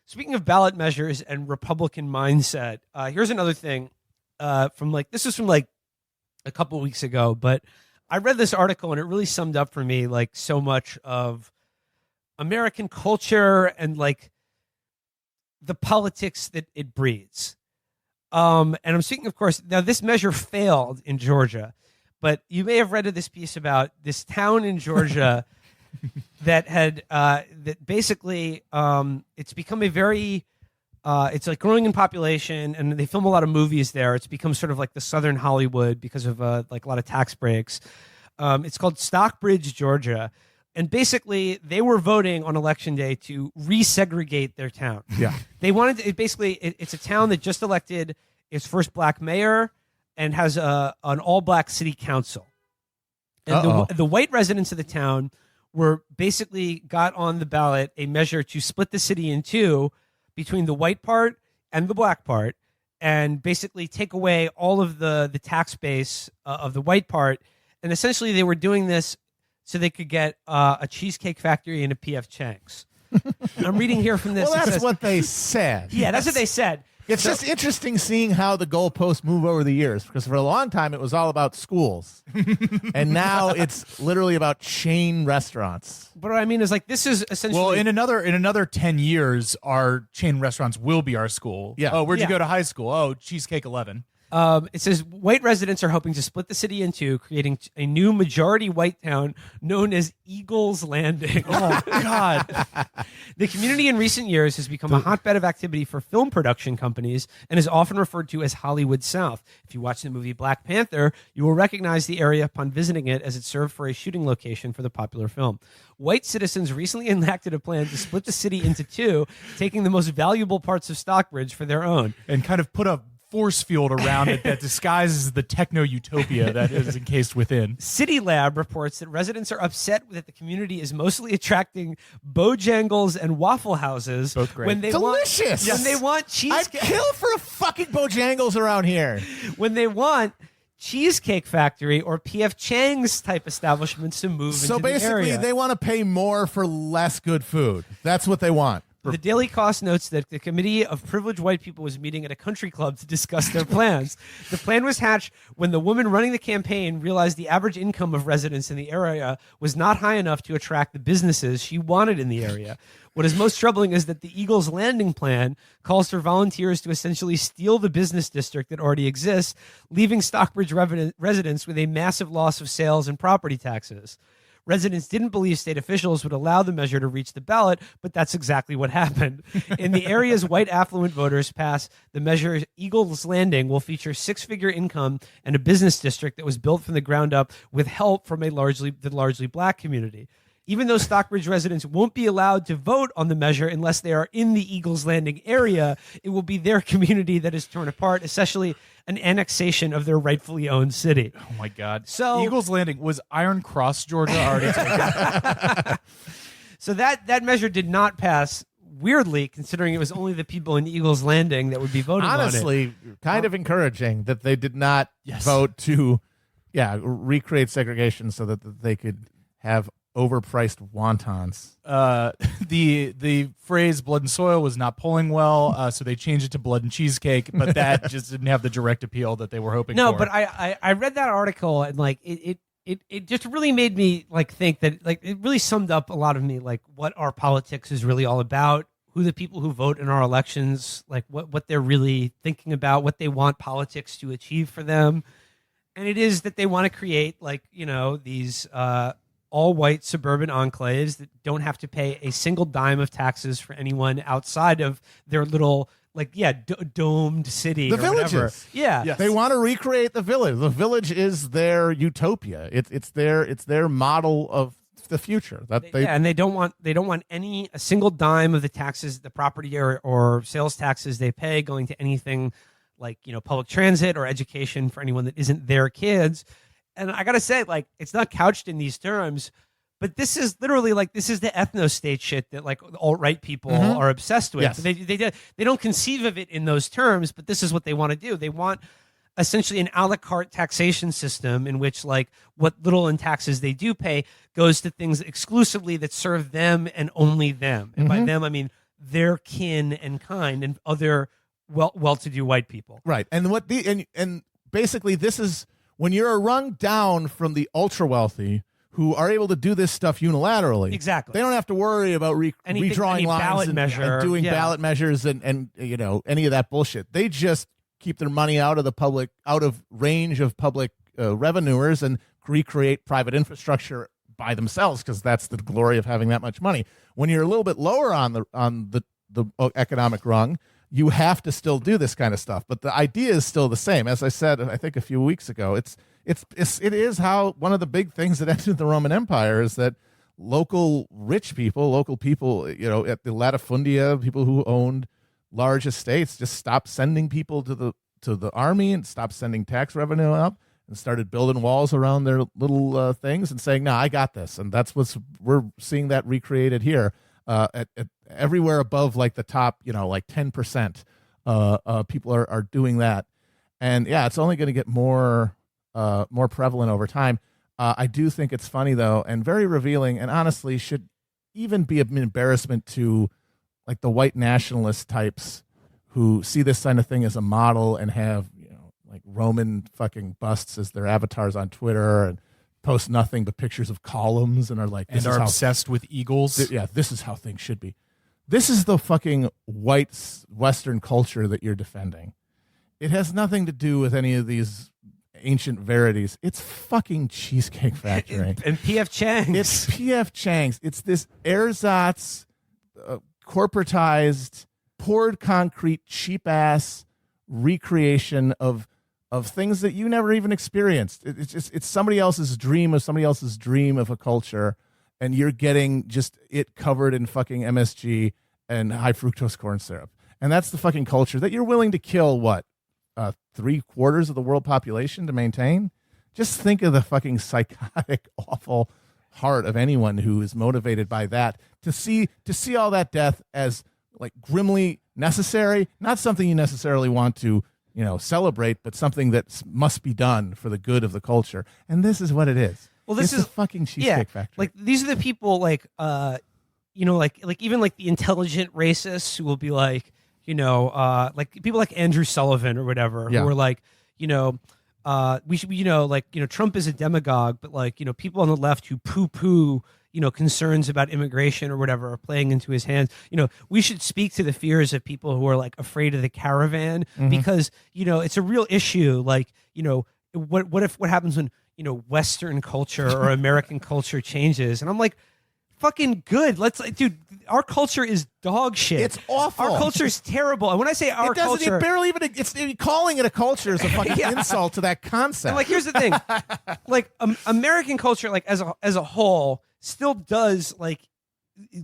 Speaking of ballot measures and Republican mindset, here's another thing this is from like a couple weeks ago, but I read this article and it really summed up for me like so much of American culture and like the politics that it breeds. And I'm speaking, of course, now this measure failed in Georgia, but you may have read this piece about this town in Georgia that had that basically it's become a very it's like growing in population, and they film a lot of movies there. It's become sort of like the Southern Hollywood because of like a lot of tax breaks. It's called Stockbridge, Georgia. And basically, they were voting on election day to resegregate their town. Yeah. They wanted to, it's a town that just elected its first black mayor and has an all-black city council. And the white residents of the town were basically got on the ballot a measure to split the city in two between the white part and the black part, and basically take away all of the tax base of the white part. And essentially, they were doing this so they could get a Cheesecake Factory and a P.F. Chang's. I'm reading here from this. Well, that's what they said. Yeah, that's what they said. It's just interesting seeing how the goalposts move over the years, because for a long time it was all about schools, and now it's literally about chain restaurants. But what I mean is, like, this is essentially... Well, in another 10 years, our chain restaurants will be our school. Yeah. Oh, where'd you go to high school? Oh, Cheesecake 11. It says white residents are hoping to split the city in two, creating a new majority white town known as Eagles Landing. Oh, God. The community in recent years has become a hotbed of activity for film production companies and is often referred to as Hollywood South. If you watch the movie Black Panther, you will recognize the area upon visiting it, as it served for a shooting location for the popular film. White citizens recently enacted a plan to split the city into two, taking the most valuable parts of Stockbridge for their own. And kind of put a force field around it that disguises the techno-utopia that is encased within. City Lab reports that residents are upset that the community is mostly attracting Bojangles and Waffle Houses. Both great. When they Delicious. When they want I'd cheesecake. kill for a fucking Bojangles around here. When they want Cheesecake Factory or P.F. Chang's type establishments to move into the area. So basically, they want to pay more for less good food. That's what they want. The Daily Cost notes that the committee of privileged white people was meeting at a country club to discuss their plans. The plan was hatched when the woman running the campaign realized the average income of residents in the area was not high enough to attract the businesses she wanted in the area. What is most troubling is that the Eagles Landing plan calls for volunteers to essentially steal the business district that already exists, leaving Stockbridge residents with a massive loss of sales and property taxes. Residents didn't believe state officials would allow the measure to reach the ballot, but that's exactly what happened. In the area's white affluent voters pass the measure, Eagles Landing will feature six-figure income and a business district that was built from the ground up with help from the largely black community. Even though Stockbridge residents won't be allowed to vote on the measure unless they are in the Eagles Landing area, it will be their community that is torn apart, essentially an annexation of their rightfully owned city. Oh, my God. So Eagles Landing. Was Iron Cross, Georgia, already taken? So that measure did not pass, weirdly, considering it was only the people in Eagles Landing that would be voting Honestly, on it. kind of encouraging that they did not vote to recreate segregation so that they could have overpriced wontons. The phrase blood and soil was not polling well, so they changed it to blood and cheesecake, but that just didn't have the direct appeal that they were hoping for. No, but I read that article, and like it just really made me like think that, like, it really summed up a lot of me, like what our politics is really all about, who the people who vote in our elections, like what they're really thinking about, what they want politics to achieve for them. And it is that they want to create, like, you know, these all-white suburban enclaves that don't have to pay a single dime of taxes for anyone outside of their little, like, domed city. The or villages. whatever. Yeah. Yes. They want to recreate the village. The village is their utopia. It's their model of the future. And they don't want a single dime of the taxes, the property or sales taxes they pay going to anything like, you know, public transit or education for anyone that isn't their kids. And I got to say, like, it's not couched in these terms, but this is literally like, this is the ethno-state shit that, like, alt-right people are obsessed with. Yes. They don't conceive of it in those terms, but this is what they want to do. They want essentially an a la carte taxation system in which, like, what little in taxes they do pay goes to things exclusively that serve them and only them. And by them, I mean their kin and kind and other well-to-do white people. Right. And what and basically this is when you're a rung down from the ultra wealthy who are able to do this stuff unilaterally. Exactly. They don't have to worry about redrawing any lines ballot and measure. doing Yeah. ballot measures and any of that bullshit. They just keep their money out of range of public revenuers and recreate private infrastructure by themselves because that's the glory of having that much money. When you're a little bit lower on the economic rung, you have to still do this kind of stuff. But the idea is still the same. As I said, I think a few weeks ago, it is how one of the big things that entered the Roman Empire is that local people, at the latifundia, people who owned large estates, just stopped sending people to the army and stopped sending tax revenue up and started building walls around their little things and saying, "No, I got this." And we're seeing that recreated here at everywhere above like the top, like 10%. People are doing that, and yeah, it's only going to get more prevalent over time. I do think it's funny though, and very revealing, and honestly should even be an embarrassment to like the white nationalist types who see this kind of thing as a model and have like Roman fucking busts as their avatars on Twitter and post nothing but pictures of columns and are like, and are obsessed with eagles. This is how things should be. This is the fucking white Western culture that you're defending. It has nothing to do with any of these ancient verities. It's fucking Cheesecake Factory. And P.F. Chang's. It's P.F. Chang's. It's this ersatz, corporatized, poured concrete, cheap-ass recreation of things that you never even experienced. It's somebody else's dream of a culture, and you're getting just it covered in fucking MSG and high fructose corn syrup. And that's the fucking culture that you're willing to kill, 3/4 of the world population to maintain? Just think of the fucking psychotic, awful heart of anyone who is motivated by that to see all that death as like grimly necessary, not something you necessarily want to celebrate, but something that must be done for the good of the culture. And this is what it is. Well, this is a fucking Cheesecake Factory. Like these are the people like even like the intelligent racists who will be like, like people like Andrew Sullivan or whatever, who are like, we should, Trump is a demagogue, but like, people on the left who poo-poo, concerns about immigration or whatever are playing into his hands. We should speak to the fears of people who are like afraid of the caravan because, it's a real issue. Like, what happens when, Western culture or American culture changes? And I'm like, fucking good. Dude, our culture is dog shit. It's awful. Our culture is terrible. And when I say our culture, calling it a culture is a fucking insult to that concept. And like, here's the thing, like American culture, like as a whole, still does like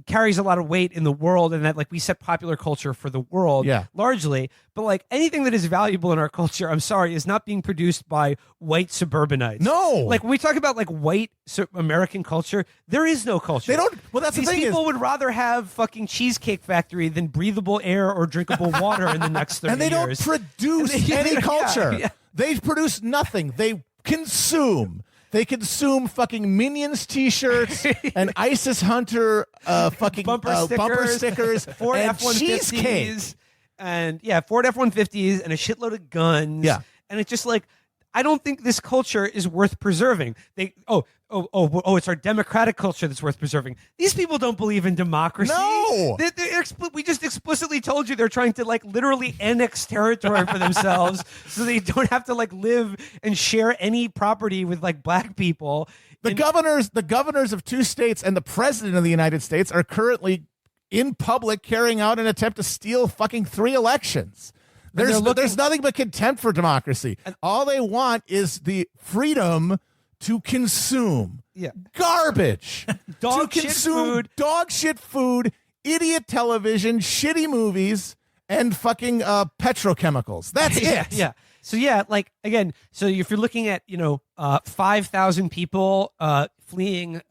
carries a lot of weight in the world, and that like we set popular culture for the world largely. But like anything that is valuable in our culture, I'm sorry, is not being produced by white suburbanites. No, like when we talk about like white American culture, there is no culture. They don't. Well, that's These the thing. People would rather have fucking Cheesecake Factory than breathable air or drinkable water in the next 30 years. And they don't produce any culture. They produce nothing. They consume. They consume fucking Minions T-shirts and ISIS Hunter fucking bumper stickers Ford and F-150s, cheesecake. and Ford F-150s and a shitload of guns. Yeah. And it's just like, I don't think this culture is worth preserving. It's our democratic culture that's worth preserving. These people don't believe in democracy. No. We just explicitly told you they're trying to like literally annex territory for themselves so they don't have to like live and share any property with like black people. The governors of 2 states and the president of the United States are currently in public carrying out an attempt to steal fucking 3 elections. There's nothing but contempt for democracy. All they want is the freedom to consume garbage, dog shit food, idiot television, shitty movies, and fucking petrochemicals. That's it. Yeah. So yeah, like again, so if you're looking at 5,000 people fleeing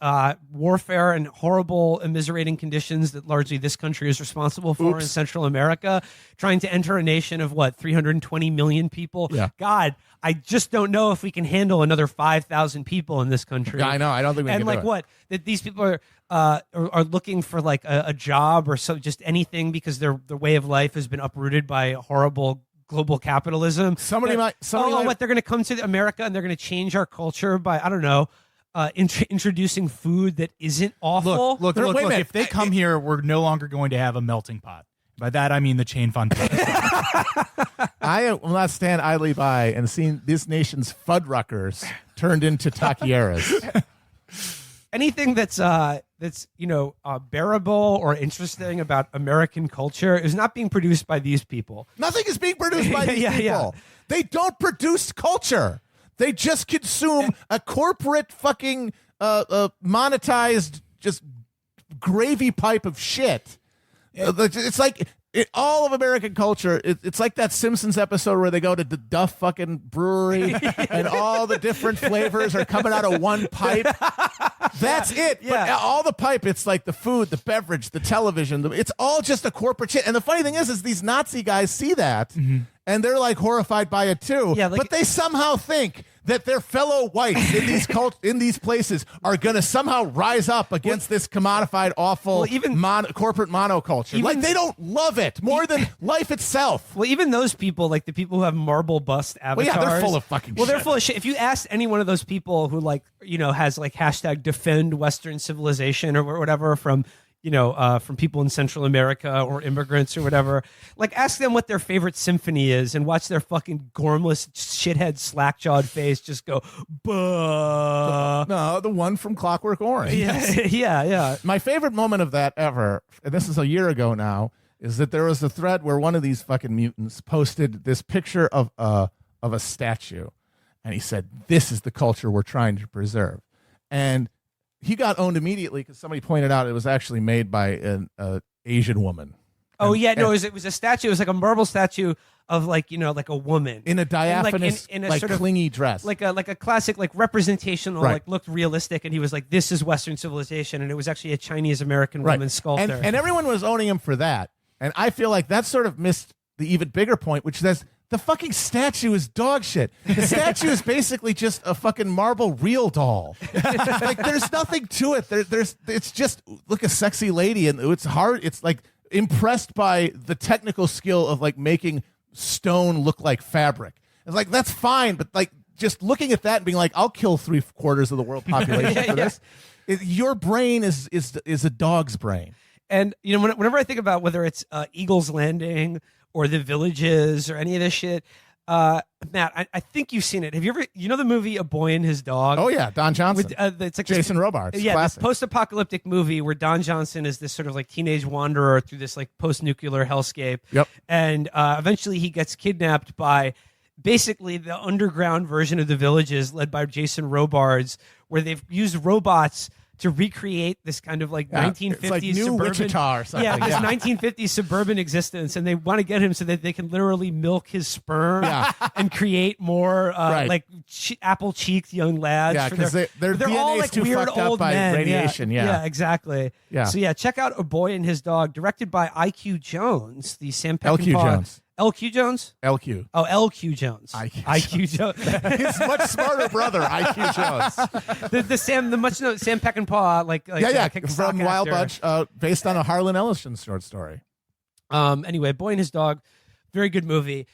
warfare and horrible, immiserating conditions that largely this country is responsible for in Central America, trying to enter a nation of 320 million people. Yeah. God, I just don't know if we can handle another 5,000 people in this country. Yeah, I know. I don't think we and can like do it. that these people are looking for like a job or so, just anything because their way of life has been uprooted by horrible global capitalism. Somebody might. What they're going to come to America and they're going to change our culture by I don't know. Introducing food that isn't awful. Look. Wait a minute. If they come here, we're no longer going to have a melting pot. By that, I mean the chain fund. I will not stand idly by and seeing this nation's Fuddruckers turned into taqueras. Anything that's bearable or interesting about American culture is not being produced by these people. Nothing is being produced by these people. Yeah. They don't produce culture. They just consume a corporate fucking monetized just gravy pipe of shit. It's like all of American culture. It's like that Simpsons episode where they go to the Duff fucking brewery and all the different flavors are coming out of one pipe. That's it. Yeah. But all the pipe, it's like the food, the beverage, the television. It's all just a corporate shit. And the funny thing is these Nazi guys see that and they're like horrified by it too. Yeah, like, but they somehow think that their fellow whites in these in these places are going to somehow rise up against this commodified, awful, corporate monoculture. Like they don't love it more than life itself. Well, even those people, like the people who have marble bust avatars, they're full of fucking shit. Well, they're full of shit. If you ask any one of those people who has like hashtag defend Western civilization or whatever from people in Central America or immigrants or whatever, like ask them what their favorite symphony is and watch their fucking gormless shithead slack-jawed face just go, buh. No, the one from Clockwork Orange. Yeah. My favorite moment of that ever, and this is a year ago now, is that there was a thread where one of these fucking mutants posted this picture of a statue, and he said, "This is the culture we're trying to preserve," and he got owned immediately because somebody pointed out it was actually made by an Asian woman. Oh, yeah. No, it was a statue. It was like a marble statue of like a woman. In a diaphanous, in a like sort of clingy dress. Like a classic, like representational, Right. like looked realistic. And he was like, this is Western civilization. And it was actually a Chinese-American woman sculptor. And everyone was owning him for that. And I feel like that sort of missed the even bigger point, which says the fucking statue is dog shit. The statue is basically just a fucking marble real doll. Like there's nothing to it. It's just look a sexy lady, and it's hard. It's like impressed by the technical skill of like making stone look like fabric. It's like that's fine, but like just looking at that and being like, I'll kill 3/4 of the world population for this. Your brain is a dog's brain. And whenever I think about whether it's Eagle's Landing or The Villages or any of this shit, Matt, I think you've seen it. Have you ever, the movie A Boy and His Dog? Oh yeah, Don Johnson. With, it's like Jason Robards. Yeah, classic. this post-apocalyptic movie where Don Johnson is this sort of like teenage wanderer through this like post-nuclear hellscape. Yep. And eventually he gets kidnapped by basically the underground version of The Villages led by Jason Robards, where they've used robots to recreate this kind of like 1950s it's like new suburban, Wichita or something. Yeah, this 1950s suburban existence, and they want to get him so that they can literally milk his sperm and create more like apple-cheeked young lads. Yeah, because their DNA all is like too weird fucked up old by men. radiation. Yeah, exactly. Yeah. So check out A Boy and His Dog, directed by IQ Jones, the Sam LQ Peckinpah. Jones. LQ Jones? LQ. Oh, LQ Jones. IQ Jones. His much smarter brother, IQ Jones. the Sam Peckinpah from Wild Bunch, based on a Harlan Ellison short story. Anyway, Boy and His Dog, very good movie.